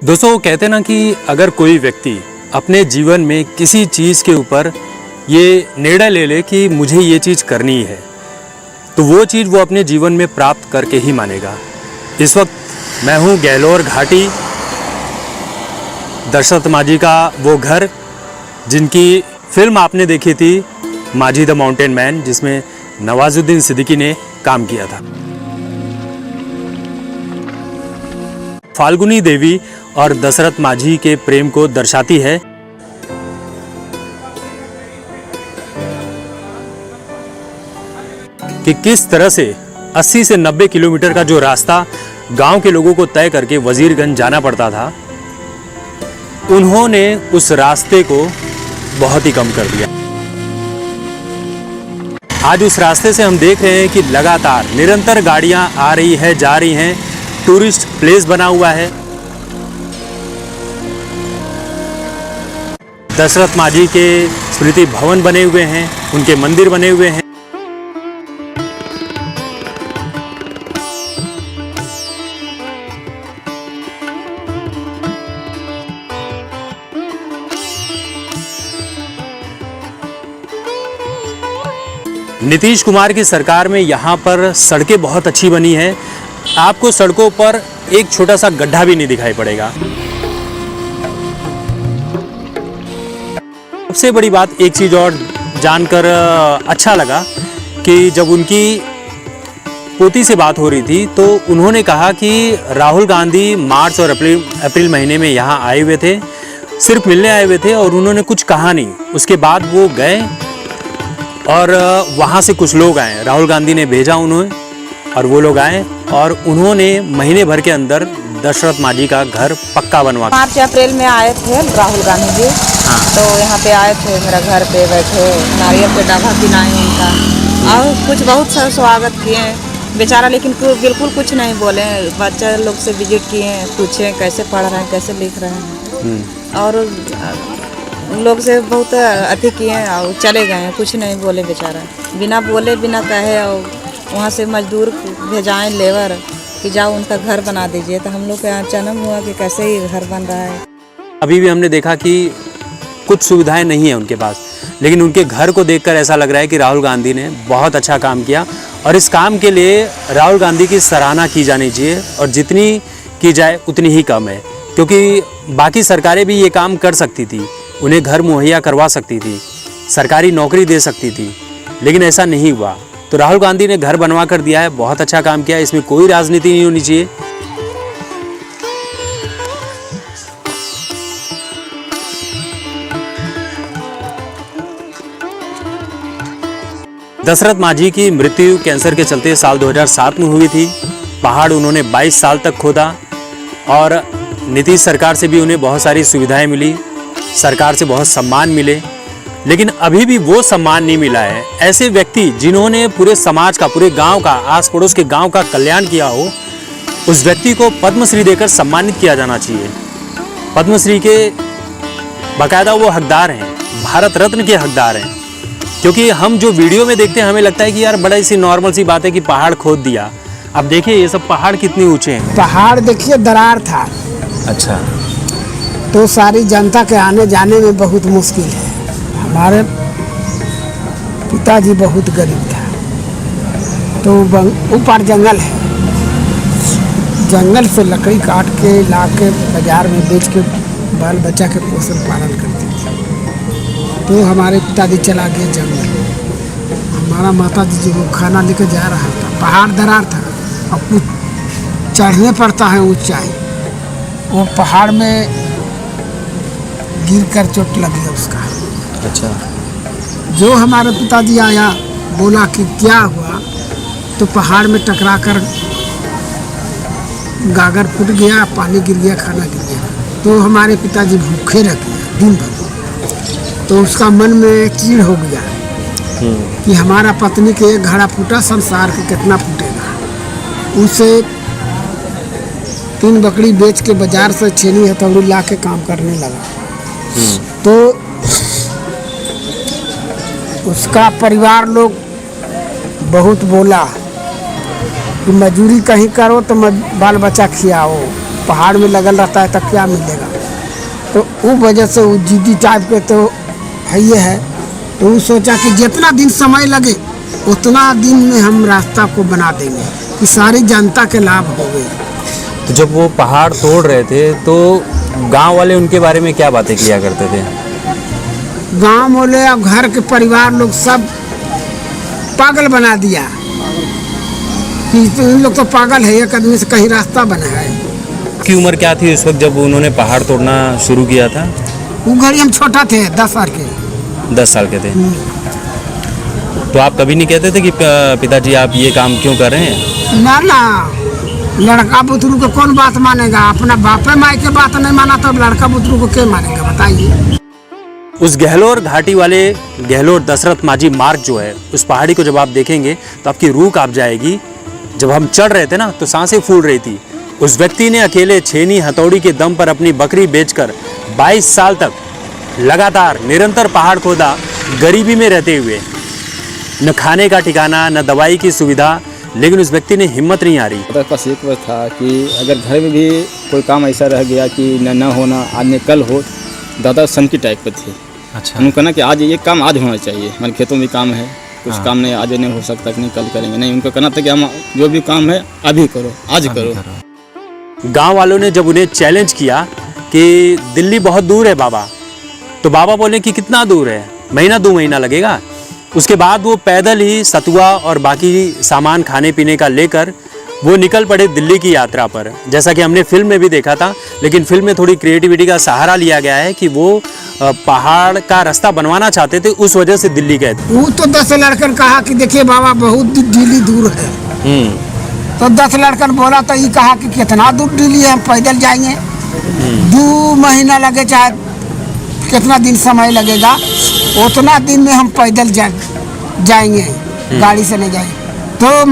दोस्तों वो कहते हैं ना कि अगर कोई व्यक्ति अपने जीवन में किसी चीज़ के ऊपर ये निर्णय ले ले कि मुझे ये चीज़ करनी है तो वो चीज़ वो अपने जीवन में प्राप्त करके ही मानेगा। इस वक्त मैं हूँ गहलोर घाटी, दशरथ माझी का वो घर जिनकी फिल्म आपने देखी थी माझी द माउंटेन मैन, जिसमें नवाजुद्दीन सिद्दीकी ने काम किया था। फाल्गुनी देवी और दशरथ माझी के प्रेम को दर्शाती है। कि किस तरह से 80 से 90 किलोमीटर का जो रास्ता गांव के लोगों को तय करके वजीरगंज जाना पड़ता था, उन्होंने उस रास्ते को बहुत ही कम कर दिया। आज उस रास्ते से हम देख रहे हैं कि लगातार निरंतर गाड़ियां आ रही है, जा रही हैं, टूरिस्ट प्लेस बना हुआ है। दशरथ माझी के स्मृति भवन बने हुए हैं, उनके मंदिर बने हुए हैं। नीतीश कुमार की सरकार में यहाँ पर सड़कें बहुत अच्छी बनी हैं। आपको सड़कों पर एक छोटा सा गड्ढा भी नहीं दिखाई पड़ेगा। सबसे बड़ी बात एक चीज़ और जानकर अच्छा लगा कि जब उनकी पोती से बात हो रही थी तो उन्होंने कहा कि राहुल गांधी मार्च और अप्रैल महीने में यहाँ आए हुए थे, सिर्फ मिलने आए हुए थे और उन्होंने कुछ कहा नहीं। उसके बाद वो गए और वहाँ से कुछ लोग आए, राहुल गांधी ने भेजा उन्हें और वो लोग आए और उन्होंने महीने भर के अंदर दशरथ माझी का घर पक्का बनवा। मार्च अप्रैल में आए थे राहुल गांधी जी। हाँ। तो यहाँ पे आए थे, मेरा घर पे बैठे, नारियल पे डाभा पिनाए उनका और कुछ बहुत सा स्वागत किए बेचारा, लेकिन बिल्कुल कुछ नहीं बोले। बच्चा लोग से विजिट किए, पूछे कैसे पढ़ रहे हैं, कैसे लिख रहे हैं और उन लोग से बहुत अति किए और चले गए, कुछ नहीं बोले बेचारा, बिना बोले बिना कहे। और वहाँ से मजदूर भेजाएं लेबर कि जाओ उनका घर बना दीजिए। तो हम लोग का अचानक हुआ कि कैसे ही घर बन रहा है। अभी भी हमने देखा कि कुछ सुविधाएं नहीं है उनके पास, लेकिन उनके घर को देखकर ऐसा लग रहा है कि राहुल गांधी ने बहुत अच्छा काम किया और इस काम के लिए राहुल गांधी की सराहना की जानी चाहिए और जितनी की जाए उतनी ही कम है, क्योंकि बाकी सरकारें भी ये काम कर सकती थी, उन्हें घर मुहैया करवा सकती थी, सरकारी नौकरी दे सकती थी, लेकिन ऐसा नहीं हुआ। तो राहुल गांधी ने घर बनवा कर दिया है, बहुत अच्छा काम किया, इसमें कोई राजनीति नहीं होनी चाहिए। दशरथ माझी की मृत्यु कैंसर के चलते साल 2007 में हुई थी। पहाड़ उन्होंने 22 साल तक खोदा और नीतीश सरकार से भी उन्हें बहुत सारी सुविधाएं मिली, सरकार से बहुत सम्मान मिले, लेकिन अभी भी वो सम्मान नहीं मिला है। ऐसे व्यक्ति जिन्होंने पूरे समाज का, पूरे गांव का, आस पड़ोस के गांव का कल्याण किया हो, उस व्यक्ति को पद्मश्री देकर सम्मानित किया जाना चाहिए। पद्मश्री के बाकायदा वो हकदार हैं, भारत रत्न के हकदार हैं। क्योंकि हम जो वीडियो में देखते हैं हमें लगता है कि यार बड़ा सी नॉर्मल सी बात है कि पहाड़ खोद दिया। अब देखिए ये सब पहाड़ कितने ऊंचे हैं। पहाड़ देखिए दरार था। अच्छा। तो सारी जनता के आने जाने में बहुत मुश्किल है। हमारे पिताजी बहुत गरीब था, तो ऊपर जंगल है, जंगल से लकड़ी काट के ला के बाजार में बेच के बाल बच्चा के पोषण पालन करते थे। तो हमारे पिताजी चला गए जंगल, हमारा माताजी जी को खाना लेकर जा रहा था। पहाड़ दरार था और कुछ चढ़ने पड़ता है ऊंचाई, वो पहाड़ में गिर कर चोट लगी उसका। अच्छा। जो हमारे पिताजी आया बोला कि क्या हुआ, तो पहाड़ में टकरा कर गागर फूट गया, पानी गिर गया, खाना गिर गया। तो हमारे पिताजी भूखे रह गए दिन भर। तो उसका मन में चीड़ हो गया कि हमारा पत्नी के एक घड़ा फूटा, संसार के कितना फूटेगा। उसे 3 बकरी बेच के बाजार से छेनी हथौड़ी ला के काम करने लगा। तो उसका परिवार लोग बहुत बोला कि मजदूरी कहीं करो तो बाल बच्चा खियाओ, पहाड़ में लगल रहता है तो क्या मिलेगा। तो वो वजह से वो जिद्दी टाइप के तो है ये है। तो वो सोचा कि जितना दिन समय लगे उतना दिन में हम रास्ता को बना देंगे कि सारी जनता के लाभ हो गए। तो जब वो पहाड़ तोड़ रहे थे तो गांव वाले उनके बारे में क्या बातें किया करते थे? गांव वाले और घर के परिवार लोग सब पागल बना दिया कि तो इन लोग तो पागल है, एक आदमी से कहीं रास्ता बना है। की उम्र क्या थी उस वक्त जब उन्होंने पहाड़ तोड़ना शुरू किया था? वो घड़ी हम छोटा थे 10 साल के। 10 साल के थे। तो आप कभी नहीं कहते थे कि पिताजी आप ये काम क्यों कर रहे हैं? ना ना, लड़का बुतरू को कौन बात मानेगा? अपना बापे माई के बात नहीं माना तो लड़का बुतरू को क्या मानेगा बताइए। उस गहलोर घाटी वाले गहलोर दशरथ माझी मार्ग जो है, उस पहाड़ी को जब आप देखेंगे तो आपकी रूह कांप जाएगी। जब हम चढ़ रहे थे ना तो सांसें फूल रही थी। उस व्यक्ति ने अकेले छेनी हथौड़ी के दम पर अपनी बकरी बेचकर 22 साल तक लगातार निरंतर पहाड़ खोदा, गरीबी में रहते हुए। न खाने का ठिकाना, न दवाई की सुविधा, लेकिन उस व्यक्ति ने हिम्मत नहीं हारी। मेरे पास एक बात था कि अगर घर में भी कोई काम ऐसा रह गया कि न होना, आज न कल हो। दादा सन की टाइप पर थे। अच्छा। उन्होंने कहना कि आज ये काम आज होना चाहिए। हमारे खेतों में काम है, कुछ काम नहीं आज नहीं हो सकता कि नहीं कल करेंगे, नहीं। उनका कहना था कि हम जो भी काम है अभी करो, आज करो। गांव वालों ने जब उन्हें चैलेंज किया कि दिल्ली बहुत दूर है बाबा, तो बाबा बोले कि कितना दूर है, महीना 2 महीना लगेगा। उसके बाद वो पैदल ही सतुआ और बाकी सामान खाने पीने का लेकर वो निकल पड़े दिल्ली की यात्रा पर, जैसा कि हमने फिल्म में भी देखा था। लेकिन फिल्म में थोड़ी क्रिएटिविटी का सहारा लिया गया है कि वो पहाड़ का रास्ता बनवाना चाहते थे, उस वजह से दिल्ली गए थे। वो तो 10 लड़कन कहा कि देखिए बाबा बहुत दिल्ली दूर है। तो 10 लड़कन बोला तो ये कहा कि कितना दूर दिल्ली है, हम पैदल जाएंगे। 2 महीना लगे चाहे कितना दिन समय लगेगा, उतना दिन में हम पैदल जाएंगे, गाड़ी से नहीं जाएंगे। तो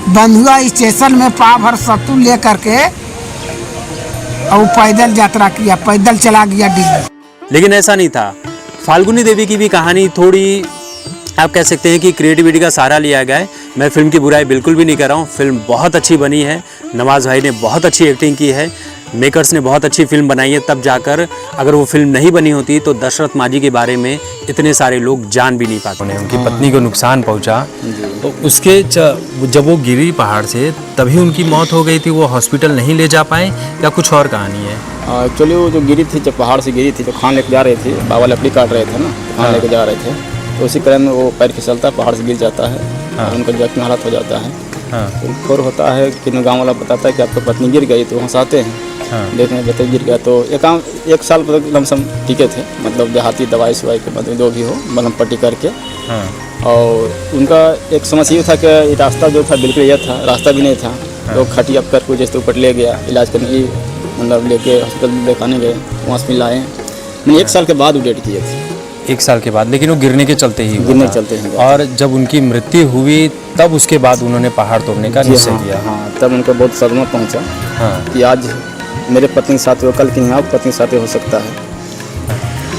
बंधुआ स्टेशन में पाव भर सत्तू ले करके और पैदल यात्रा किया, पैदल चला गया दिल्ली। लेकिन ऐसा नहीं था। फाल्गुनी देवी की भी कहानी थोड़ी आप कह सकते हैं कि क्रिएटिविटी का सहारा लिया गया है। मैं फिल्म की बुराई बिल्कुल भी नहीं कर रहा हूँ। फिल्म बहुत अच्छी बनी है, नवाज भाई ने बहुत अच्छी एक्टिंग की है, मेकर्स ने बहुत अच्छी फिल्म बनाई है। तब जाकर अगर वो फिल्म नहीं बनी होती तो दशरथ माझी के बारे में इतने सारे लोग जान भी नहीं पाते। उनकी पत्नी को नुकसान पहुंचा, तो उसके जब वो गिरी पहाड़ से तभी उनकी मौत हो गई थी। वो हॉस्पिटल नहीं ले जा पाए या कुछ और कहानी है? एक्चुअली वो जो गिरी थी, जब पहाड़ से गिरी थी तो खान लेके जा रहे थे, बाबा लकड़ी काट रहे थे ना, खान लेके जा रहे थे। तो उसी क्रम में वो पैर फिसलता है, पहाड़ से गिर जाता है और उनका जख्मी हालत हो जाता है। तो खौर होता है कि गाँव वाला बताता है कि आपकी पत्नी गिर गई, तो हंसाते हैं। देखने में बता गिर गया तो 1 साल तक लमसम टीके थे, मतलब देहाती दवाई सवाई के मतलब जो भी हो मलहम पट्टी करके। और उनका एक समस्या ये था कि रास्ता जो था बिल्कुल यह था, रास्ता भी नहीं था। लोग खटिया कर को जैसे ऊपर ले गया, इलाज करने मतलब लेके हॉस्पिटल दिखाने गए, वहाँ से लाए। मैंने 1 साल के बाद वो डेट किए थे। 1 साल के बाद, लेकिन वो गिरने के चलते ही गिरने के चलते हैं। और जब उनकी मृत्यु हुई तब उसके बाद उन्होंने पहाड़ तोड़ने का निश्चय किया। हाँ, तब उनको बहुत सदमा पहुँचा। हाँ। कि आज मेरे पत्नी के साथ हो, कल की यहाँ पत्नी के साथ हो सकता है।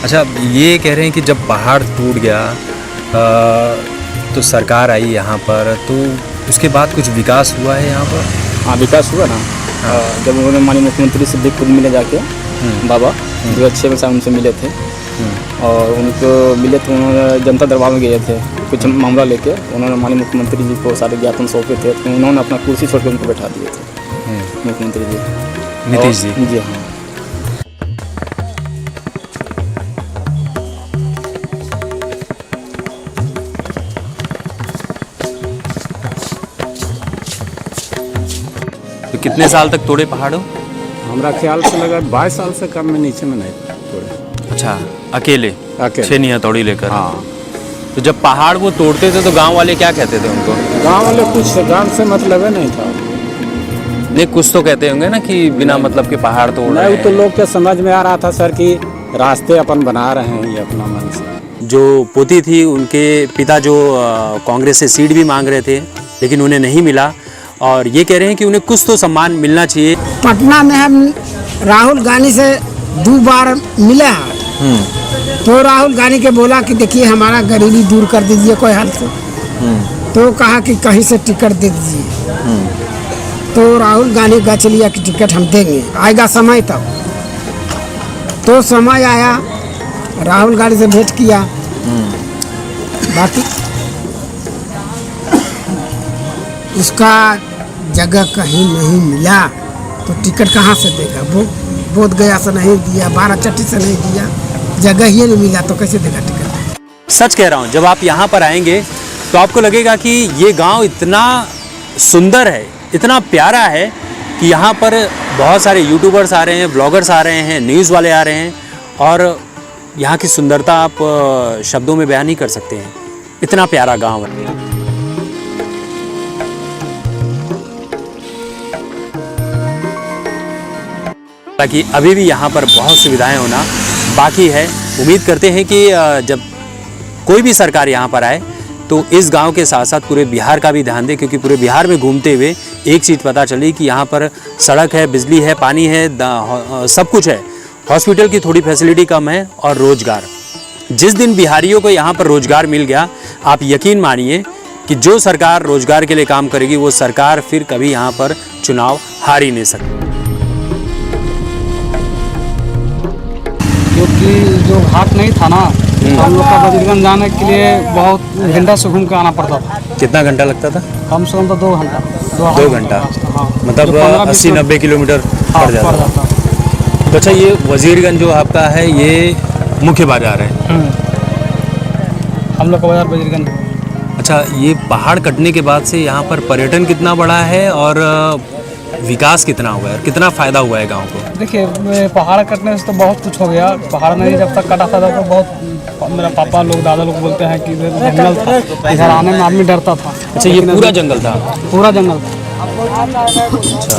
अच्छा, ये कह रहे हैं कि जब पहाड़ टूट गया तो सरकार आई यहाँ पर, तो उसके बाद कुछ विकास हुआ है यहाँ पर? हाँ, विकास हुआ ना। जब उन्होंने माननीय मुख्यमंत्री से भी खुद मिले जाके, बाबा 2006 में उनसे मिले थे। और उनको मिले तो उन्होंने जनता दरबार में गए थे कुछ मामला लेके। उन्होंने माननीय मुख्यमंत्री जी को सारे ज्ञापन सौंपे थे, तो उन्होंने अपना कुर्सी छोड़ के उनको बैठा दिए थे मुख्यमंत्री जी, नीतीश जी। जी हाँ। तो कितने साल तक तोड़े पहाड़ों? हमारा ख्याल से लगा 22 साल से कम में नीचे में नहीं तोड़े। अच्छा, अकेले अकेले। छेनी हथौड़ी लेकर? हाँ। तो जब पहाड़ वो तोड़ते थे तो गांव वाले क्या कहते थे उनको? गांव वाले कुछ गांव से मतलब नहीं था। नहीं, कुछ तो कहते होंगे ना कि बिना मतलब के पहाड़ तोड़ रहे नहीं, हैं। तो लोग के समझ में आ रहा था सर कि रास्ते अपन बना रहे हैं ये अपना मन से। जो पोती थी उनके पिता जो कांग्रेस से सीट भी मांग रहे थे, लेकिन उन्हें नहीं मिला। और ये कह रहे हैं कि उन्हें कुछ तो सम्मान मिलना चाहिए। पटना में हम राहुल गांधी से 2 बार मिले हैं। तो राहुल गांधी के बोला कि देखिए हमारा गरीबी दूर कर दीजिए कोई हाल से। तो कहा कि कहीं से टिकट दे दीजिए। तो राहुल गांधी का चलिए कि टिकट हम देंगे, आएगा समय तब। तो समय आया, राहुल गांधी से भेंट किया, बाकी उसका जगह कहीं नहीं मिला तो टिकट कहाँ से देगा? वो बोध गया से नहीं दिया, 12 चट्टी से नहीं दिया, जगह ही नहीं मिला तो कैसे देगा टिकट? सच कह रहा हूँ, जब आप यहाँ पर आएंगे तो आपको लगेगा कि ये गांव इतना सुंदर है, इतना प्यारा है कि यहाँ पर बहुत सारे यूट्यूबर्स आ रहे हैं, ब्लॉगर्स आ रहे हैं, न्यूज़ वाले आ रहे हैं और यहाँ की सुंदरता आप शब्दों में बयान नहीं कर सकते हैं। इतना प्यारा गांव है। ताकि अभी भी यहाँ पर बहुत सुविधाएं होना बाकी है। उम्मीद करते हैं कि जब कोई भी सरकार यहाँ पर आए तो इस गांव के साथ साथ पूरे बिहार का भी ध्यान दे, क्योंकि पूरे बिहार में घूमते हुए एक चीज़ पता चली कि यहाँ पर सड़क है, बिजली है, पानी है, सब कुछ है। हॉस्पिटल की थोड़ी फैसिलिटी कम है और रोजगार। जिस दिन बिहारियों को यहाँ पर रोजगार मिल गया, आप यकीन मानिए कि जो सरकार रोजगार के लिए काम करेगी वो सरकार फिर कभी यहाँ पर चुनाव हार ही नहीं सकती। क्योंकि जो घाट नहीं था ना, तो हम लोग का बजरगंज जाने के लिए बहुत घंटा से घूम के आना पड़ता था। कितना घंटा लगता था? कम से कम तो 2 घंटा। 2 घंटा, हाँ, मतलब 80-90 किलोमीटर पड़ जाता था। तो अच्छा, ये वजीरगंज जो आपका है ये मुख्य बाजार है? हम लोग का बाजार बजरगंज। अच्छा, ये पहाड़ कटने के बाद से यहाँ पर पर्यटन कितना बढ़ा है और विकास कितना हुआ है और कितना फ़ायदा हुआ है गांव को? देखिए, पहाड़ कटने से तो बहुत कुछ हो गया। पहाड़ नहीं जब तक कटा था तो बहुत, मेरा पापा लोग, दादा लोग बोलते हैं कि जंगल था, इधर आने में आदमी डरता था। अच्छा, ये पूरा जंगल था? पूरा जंगल था। अच्छा,